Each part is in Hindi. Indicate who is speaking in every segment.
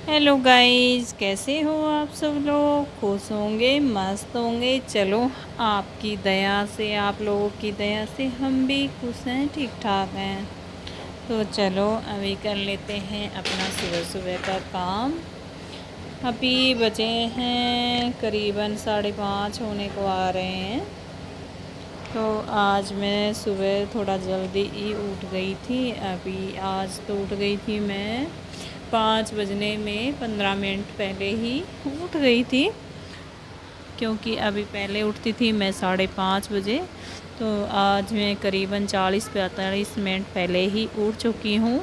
Speaker 1: हेलो गाइस, कैसे हो आप सब लोग? खुश होंगे, मस्त होंगे। चलो, आपकी दया से, आप लोगों की दया से हम भी खुश हैं, ठीक ठाक हैं। तो चलो अभी कर लेते हैं अपना सुबह सुबह का काम। अभी बजे हैं करीबन 5:30 होने को आ रहे हैं। तो आज मैं सुबह थोड़ा जल्दी ही उठ गई थी। अभी आज तो उठ गई थी मैं 5 बजने में 15 मिनट पहले ही उठ गई थी, क्योंकि अभी पहले उठती थी मैं 5:30 बजे। तो आज मैं करीबन 40-45 मिनट पहले ही उठ चुकी हूँ,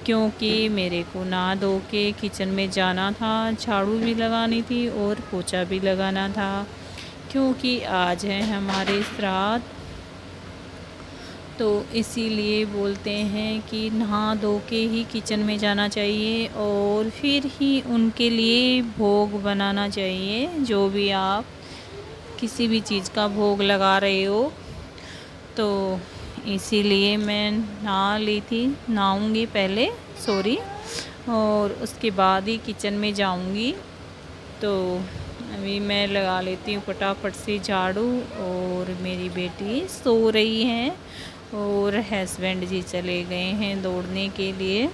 Speaker 1: क्योंकि मेरे को नहा धो के किचन में जाना था, झाड़ू भी लगानी थी और पोछा भी लगाना था, क्योंकि आज है हमारे श्राद्ध। तो इसीलिए बोलते हैं कि नहा धो के ही किचन में जाना चाहिए और फिर ही उनके लिए भोग बनाना चाहिए। जो भी आप किसी भी चीज़ का भोग लगा रहे हो, तो इसीलिए मैं नहा ली थी, नहाऊंगी पहले, सॉरी, और उसके बाद ही किचन में जाऊंगी। तो अभी मैं लगा लेती हूँ फटाफट से झाड़ू। और मेरी बेटी सो रही है और हस्बैंड जी चले गए हैं दौड़ने के लिए,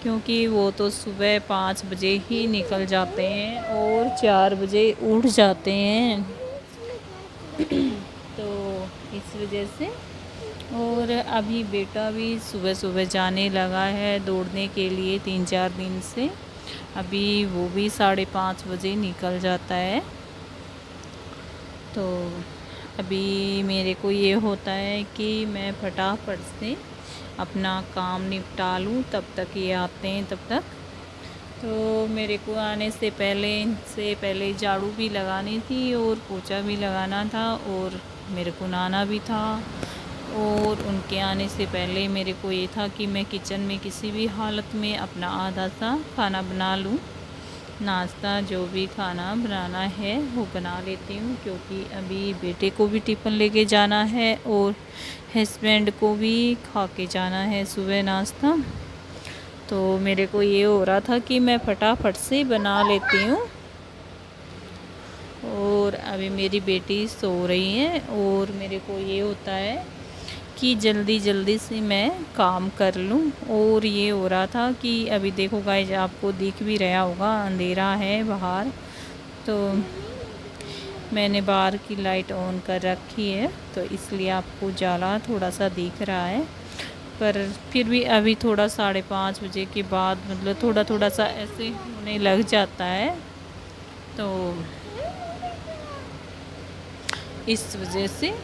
Speaker 1: क्योंकि वो तो सुबह 5 बजे ही निकल जाते हैं और 4 बजे उठ जाते हैं। तो इस वजह से, और अभी बेटा भी सुबह सुबह जाने लगा है दौड़ने के लिए 3-4 दिन से। अभी वो भी 5:30 बजे निकल जाता है। तो अभी मेरे को ये होता है कि मैं फटाफट से अपना काम निपटा लूँ, तब तक ये आते हैं तब तक। तो मेरे को आने से पहले झाड़ू भी लगानी थी और पोछा भी लगाना था और मेरे को नहाना भी था। और उनके आने से पहले मेरे को ये था कि मैं किचन में किसी भी हालत में अपना आधा सा खाना बना लूँ। नाश्ता जो भी खाना बनाना है वो बना लेती हूँ, क्योंकि अभी बेटे को भी टिफ़िन लेके जाना है और हस्बैंड को भी खा के जाना है सुबह नाश्ता। तो मेरे को ये हो रहा था कि मैं फटाफट से बना लेती हूँ। और अभी मेरी बेटी सो रही है और मेरे को ये होता है कि जल्दी जल्दी से मैं काम कर लूँ। और ये हो रहा था कि अभी देखो गाइस, आपको दिख भी रहा होगा, अंधेरा है बाहर, तो मैंने बाहर की लाइट ऑन कर रखी है, तो इसलिए आपको उजाला थोड़ा सा दिख रहा है। पर फिर भी अभी थोड़ा 5:30 बजे के बाद मतलब थोड़ा थोड़ा सा ऐसे होने लग जाता है। तो इस वजह से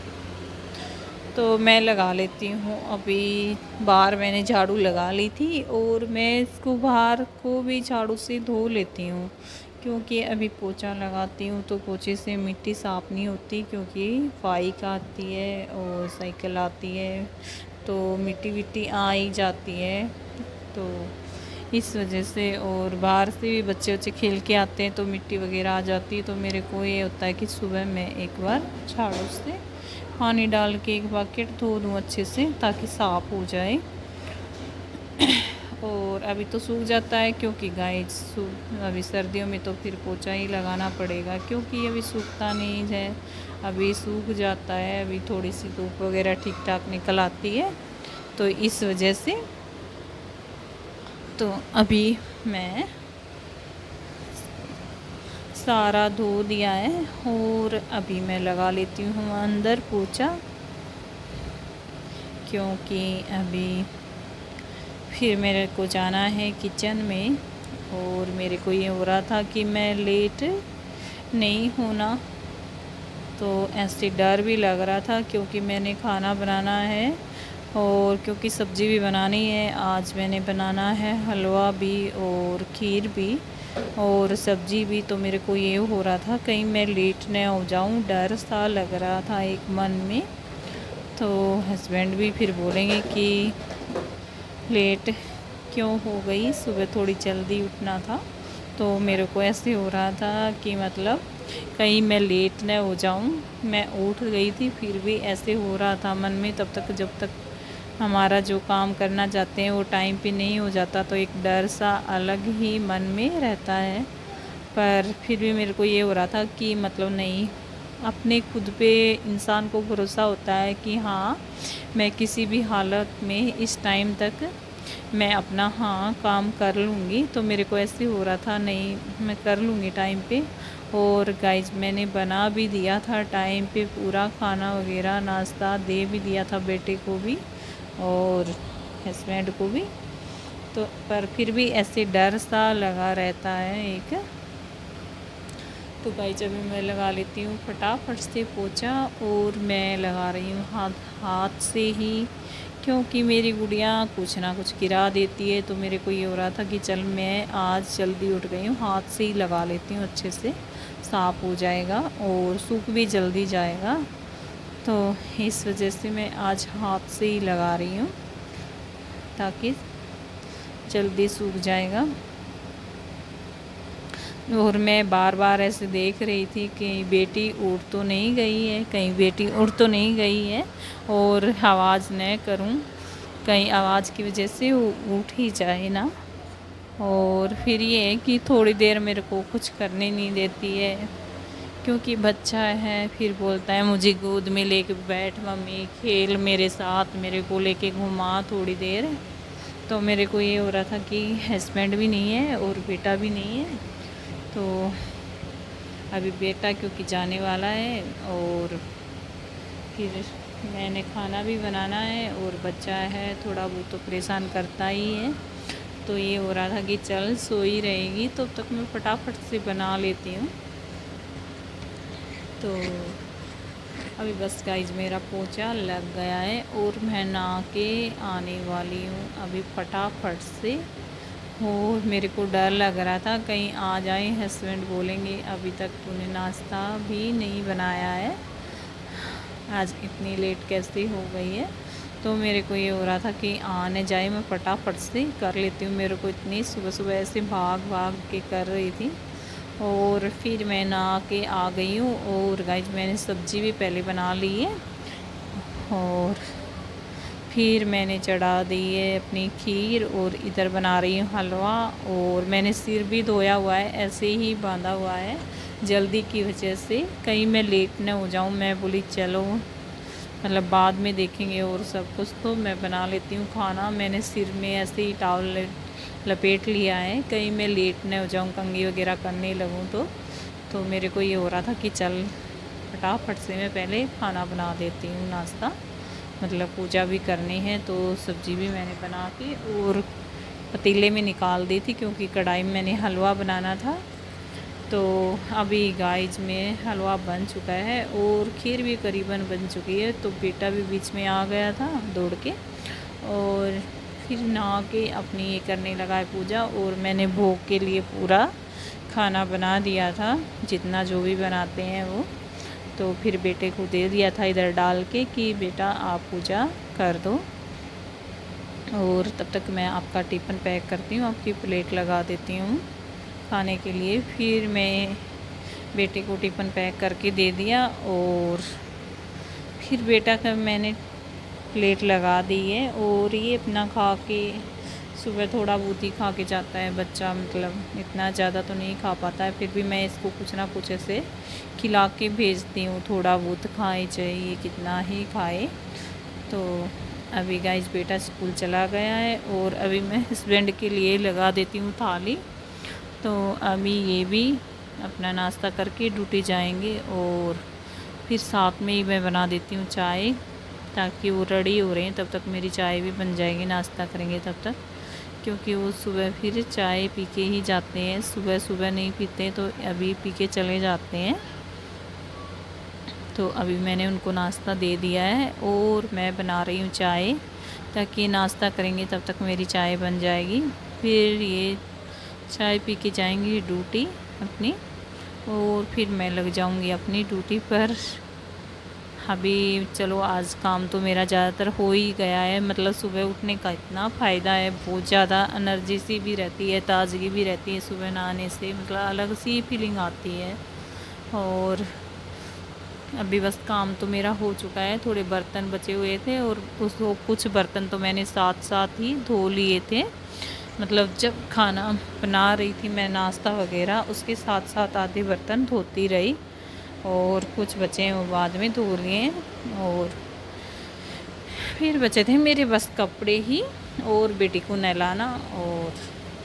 Speaker 1: तो मैं लगा लेती हूँ। अभी बाहर मैंने झाड़ू लगा ली थी और मैं इसको बाहर को भी झाड़ू से धो लेती हूँ, क्योंकि अभी पोछा लगाती हूँ तो पोछे से मिट्टी साफ़ नहीं होती, क्योंकि बाइक आती है और साइकिल आती है तो मिट्टी विट्टी आ ही जाती है। तो इस वजह से, और बाहर से भी बच्चे खेल के आते हैं तो मिट्टी वगैरह आ जाती है। तो मेरे को ये होता है कि सुबह मैं एक बार झाड़ू से पानी डाल के एक बकेट धो दूँ अच्छे से, ताकि साफ़ हो जाए। और अभी तो सूख जाता है, क्योंकि अभी सर्दियों में तो फिर पोछा ही लगाना पड़ेगा, क्योंकि अभी सूखता नहीं है, अभी सूख जाता है। अभी थोड़ी सी धूप वगैरह ठीक ठाक निकल आती है, तो इस वजह से तो अभी मैं सारा धो दिया है और अभी मैं लगा लेती हूँ अंदर पोछा, क्योंकि अभी फिर मेरे को जाना है किचन में। और मेरे को ये हो रहा था कि मैं लेट नहीं होना, तो ऐसे डर भी लग रहा था, क्योंकि मैंने खाना बनाना है और क्योंकि सब्ज़ी भी बनानी है। आज मैंने बनाना है हलवा भी और खीर भी और सब्ज़ी भी। तो मेरे को ये हो रहा था कहीं मैं लेट न हो जाऊं, डर सा लग रहा था एक मन में। तो हस्बैंड भी फिर बोलेंगे कि लेट क्यों हो गई, सुबह थोड़ी जल्दी उठना था। तो मेरे को ऐसे हो रहा था कि मतलब कहीं मैं लेट न हो जाऊं। मैं उठ गई थी, फिर भी ऐसे हो रहा था मन में तब तक, जब तक हमारा जो काम करना चाहते हैं वो टाइम पे नहीं हो जाता तो एक डर सा अलग ही मन में रहता है। पर फिर भी मेरे को ये हो रहा था कि मतलब नहीं, अपने खुद पे इंसान को भरोसा होता है कि हाँ मैं किसी भी हालत में इस टाइम तक मैं अपना हाँ काम कर लूँगी। तो मेरे को ऐसे हो रहा था नहीं मैं कर लूँगी टाइम पे। और गाइज मैंने बना भी दिया था टाइम पे, पूरा खाना वगैरह नाश्ता दे भी दिया था बेटे को भी और हस्बैंड को भी। तो पर फिर भी ऐसे डर सा लगा रहता है एक। तो गाइज अभी मैं लगा लेती हूँ फटाफट से पोछा और मैं लगा रही हूँ हाथ से ही, क्योंकि मेरी गुड़िया कुछ ना कुछ गिरा देती है। तो मेरे को ये हो रहा था कि चल मैं आज जल्दी उठ गई हूँ, हाथ से ही लगा लेती हूँ, अच्छे से साफ़ हो जाएगा और सूख भी जल्दी जाएगा। तो इस वजह से मैं आज हाथ से ही लगा रही हूँ ताकि जल्दी सूख जाएगा। और मैं बार बार ऐसे देख रही थी कि बेटी उठ तो नहीं गई है, कहीं बेटी उठ तो नहीं गई है और आवाज़ न करूं, कहीं आवाज़ की वजह से वो उठ ही जाए ना। और फिर ये है कि थोड़ी देर मेरे को कुछ करने नहीं देती है, क्योंकि बच्चा है फिर बोलता है मुझे गोद में लेके बैठ मम्मी, खेल मेरे साथ, मेरे को लेके घुमा थोड़ी देर। तो मेरे को ये हो रहा था कि हस्बैंड भी नहीं है और बेटा भी नहीं है। तो अभी बेटा क्योंकि जाने वाला है और फिर मैंने खाना भी बनाना है और बच्चा है थोड़ा बहुत तो परेशान करता ही है। तो ये हो रहा था कि चल सोई रहेगी तो तब तक मैं फटाफट से बना लेती हूँ। तो अभी बस गाइज मेरा पोछा लग गया है और मैं नहा के आने वाली हूँ अभी फटाफट से। और मेरे को डर लग रहा था कहीं आ जाए हस्बैंड बोलेंगे अभी तक तूने नाश्ता भी नहीं बनाया है, आज इतनी लेट कैसे हो गई है। तो मेरे को ये हो रहा था कि आने जाए मैं फटाफट से कर लेती हूँ। मेरे को इतनी सुबह सुबह ऐसे भाग भाग के कर रही थी और फिर मैं नहा के आ गई हूँ। और गाइज मैंने सब्ज़ी भी पहले बना ली है और फिर मैंने चढ़ा दी है अपनी खीर और इधर बना रही हूँ हलवा। और मैंने सिर भी धोया हुआ है, ऐसे ही बांधा हुआ है जल्दी की वजह से, कहीं मैं लेट न हो जाऊँ। मैं बोली चलो मतलब बाद में देखेंगे और सब कुछ, तो मैं बना लेती हूँ खाना। मैंने सिर में ऐसे ही टॉवल लपेट लिया है कहीं मैं लेट न हो जाऊँ, कंघी वगैरह करने लगूँ तो मेरे को ये हो रहा था कि चल फटाफट से मैं पहले खाना बना देती हूँ, नाश्ता मतलब पूजा भी करनी है। तो सब्ज़ी भी मैंने बना के और पतीले में निकाल दी थी क्योंकि कढ़ाई में मैंने हलवा बनाना था। तो अभी गाइज में हलवा बन चुका है और खीर भी करीबन बन चुकी है। तो बेटा भी बीच में आ गया था दौड़ के और फिर नहा के अपनी ये करने लगा है पूजा। और मैंने भोग के लिए पूरा खाना बना दिया था, जितना जो भी बनाते हैं वो। तो फिर बेटे को दे दिया था इधर डाल के कि बेटा आप पूजा कर दो। और तब तक मैं आपका टिफ़िन पैक करती हूँ, आपकी प्लेट लगा देती हूँ खाने के लिए। फिर मैं बेटे को टिफ़िन पैक करके दे दिया और फिर बेटा का मैंने प्लेट लगा दी है। और ये अपना खा के सुबह थोड़ा बहुत ही खा के जाता है बच्चा, मतलब इतना ज़्यादा तो नहीं खा पाता है। फिर भी मैं इसको कुछ ना कुछ ऐसे खिला के भेजती हूँ, थोड़ा बहुत खाए चाहिए कितना ही खाए। तो अभी गाइस बेटा स्कूल चला गया है और अभी मैं हस्बैंड के लिए लगा देती हूँ थाली। तो अभी ये भी अपना नाश्ता करके ड्यूटी जाएंगे और फिर साथ में ही मैं बना देती हूँ चाय, ताकि वो रेडी हो रहे हैं तब तक मेरी चाय भी बन जाएगी, नाश्ता करेंगे तब तक। क्योंकि वो सुबह फिर चाय पी के ही जाते हैं, सुबह सुबह नहीं पीते तो अभी पी के चले जाते हैं। तो अभी मैंने उनको नाश्ता दे दिया है और मैं बना रही हूँ चाय, ताकि नाश्ता करेंगे तब तक मेरी चाय बन जाएगी। फिर ये चाय पी के जाएंगी ड्यूटी अपनी और फिर मैं लग जाऊँगी अपनी ड्यूटी पर। अभी चलो आज काम तो मेरा ज़्यादातर हो ही गया है, मतलब सुबह उठने का इतना फ़ायदा है, बहुत ज़्यादा एनर्जी सी भी रहती है, ताज़गी भी रहती है सुबह नहाने से, मतलब अलग सी फीलिंग आती है। और अभी बस काम तो मेरा हो चुका है, थोड़े बर्तन बचे हुए थे और उसको कुछ बर्तन तो मैंने साथ साथ ही धो लिए थे। मतलब जब खाना बना रही थी मैं, नाश्ता वगैरह, उसके साथ साथ आधे बर्तन धोती रही और कुछ बचे हैं वो बाद में धो लिए। और फिर बचे थे मेरे बस कपड़े ही और बेटी को नहलाना, और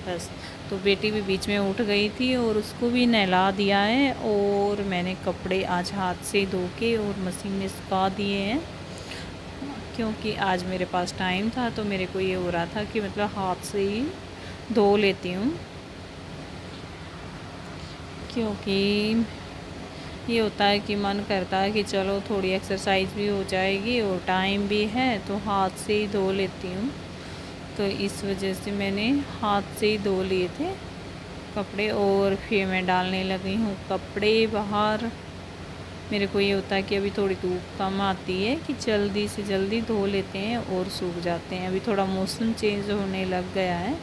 Speaker 1: बस। तो बेटी भी बीच में उठ गई थी और उसको भी नहला दिया है। और मैंने कपड़े आज हाथ से धो के और मशीन में सुखा दिए हैं, क्योंकि आज मेरे पास टाइम था। तो मेरे को ये हो रहा था कि मतलब हाथ से ही धो लेती हूँ, क्योंकि ये होता है कि मन करता है कि चलो थोड़ी एक्सरसाइज भी हो जाएगी और टाइम भी है, तो हाथ से ही धो लेती हूँ। तो इस वजह से मैंने हाथ से ही धो लिए थे कपड़े। और फिर मैं डालने लगी हूँ कपड़े बाहर। मेरे को ये होता है कि अभी थोड़ी धूप कम आती है कि जल्दी से जल्दी धो लेते हैं और सूख जाते हैं। अभी थोड़ा मौसम चेंज होने लग गया है,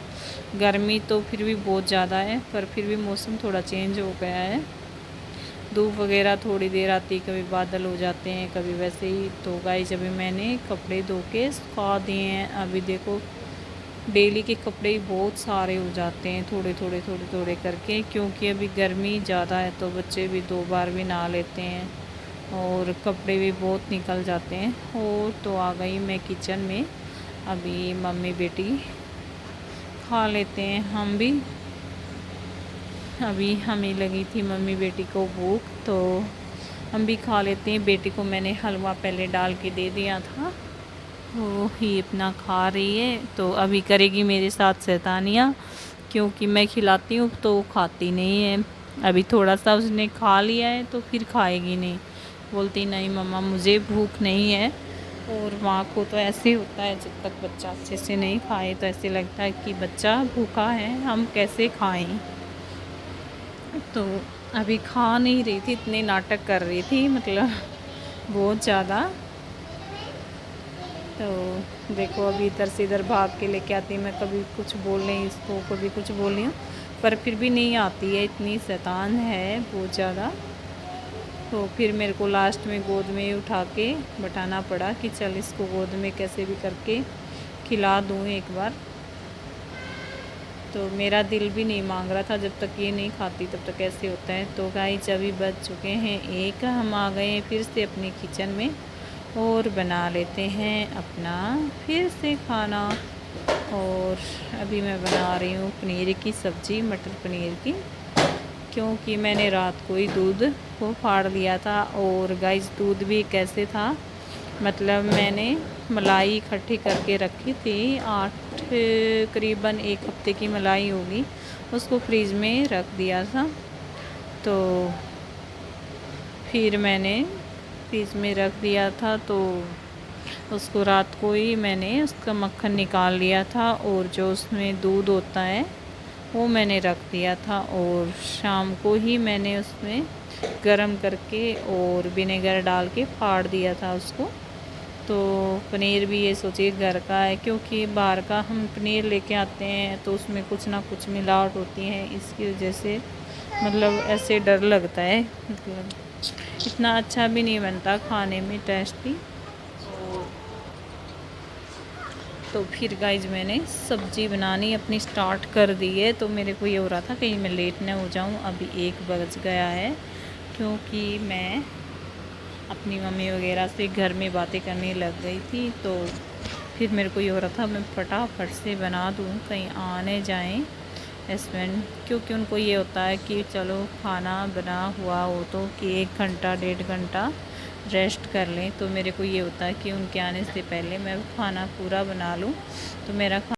Speaker 1: गर्मी तो फिर भी बहुत ज़्यादा है, पर फिर भी मौसम थोड़ा चेंज हो गया है। धूप वगैरह थोड़ी देर आती, कभी बादल हो जाते हैं, कभी वैसे ही। तो गाइस अभी मैंने कपड़े धो के सुखा दिए हैं। अभी देखो डेली के कपड़े ही बहुत सारे हो जाते हैं, थोड़े थोड़े थोड़े थोड़े करके, क्योंकि अभी गर्मी ज़्यादा है तो बच्चे भी 2 बार भी नहा लेते हैं और कपड़े भी बहुत निकल जाते हैं। और तो आ गई मैं किचन में। अभी मम्मी बेटी खा लेते हैं हम भी। अभी हमें लगी थी मम्मी बेटी को भूख, तो हम भी खा लेते हैं। बेटी को मैंने हलवा पहले डाल के दे दिया था, वो ही अपना खा रही है। तो अभी करेगी मेरे साथ शैतानियाँ, क्योंकि मैं खिलाती हूँ तो वो खाती नहीं है। अभी थोड़ा सा उसने खा लिया है तो फिर खाएगी नहीं, बोलती नहीं मम्मा मुझे भूख नहीं है। और माँ को तो ऐसे होता है, जब तक बच्चा अच्छे से नहीं खाए तो ऐसे लगता है कि बच्चा भूखा है, हम कैसे खाएं। तो अभी खा नहीं रही थी, इतने नाटक कर रही थी, मतलब बहुत ज़्यादा। तो देखो अभी इधर से इधर भाग के लेके आती, मैं कभी कुछ बोल रही इसको, कभी कुछ बोल रही हूँ, पर फिर भी नहीं आती है, इतनी शैतान है बहुत ज़्यादा। तो फिर मेरे को लास्ट में गोद में उठा के बैठाना पड़ा कि चल इसको गोद में कैसे भी करके खिला दूँ एक बार। तो मेरा दिल भी नहीं मांग रहा था, जब तक ये नहीं खाती तब तक ऐसे होता है। तो गाइस अभी बज चुके हैं 1, हम आ गए हैं फिर से अपने किचन में और बना लेते हैं अपना फिर से खाना। और अभी मैं बना रही हूँ पनीर की सब्ज़ी, मटर पनीर की, क्योंकि मैंने रात को ही दूध को फाड़ लिया था। और गाइस दूध भी कैसे था, मतलब मैंने मलाई इकट्ठी करके रखी थी 8, करीबन 1 हफ्ते की मलाई होगी, उसको फ्रीज में रख दिया था। तो फिर मैंने फ्रीज में रख दिया था, तो उसको रात को ही मैंने उसका मक्खन निकाल लिया था, और जो उसमें दूध होता है वो मैंने रख दिया था। और शाम को ही मैंने उसमें गरम करके और विनेगर डाल के फाड़ दिया था उसको। तो पनीर भी ये सोचिए घर का है, क्योंकि बाहर का हम पनीर लेके आते हैं तो उसमें कुछ ना कुछ मिलावट होती है, इसकी वजह से मतलब ऐसे डर लगता है, मतलब इतना अच्छा भी नहीं बनता खाने में, टेस्टी। तो फिर गाइज मैंने सब्ज़ी बनानी अपनी स्टार्ट कर दी है। तो मेरे को ये हो रहा था कहीं मैं लेट ना हो जाऊँ। अभी 1 बज गया है, क्योंकि मैं अपनी मम्मी वगैरह से घर में बातें करने लग गई थी। तो फिर मेरे को ये हो रहा था मैं फटाफट से बना दूँ, कहीं आने जाएं हस्बैंड, क्योंकि उनको ये होता है कि चलो खाना बना हुआ हो तो कि 1 घंटा 1.5 घंटा रेस्ट कर लें। तो मेरे को ये होता है कि उनके आने से पहले मैं खाना पूरा बना लूँ, तो मेरा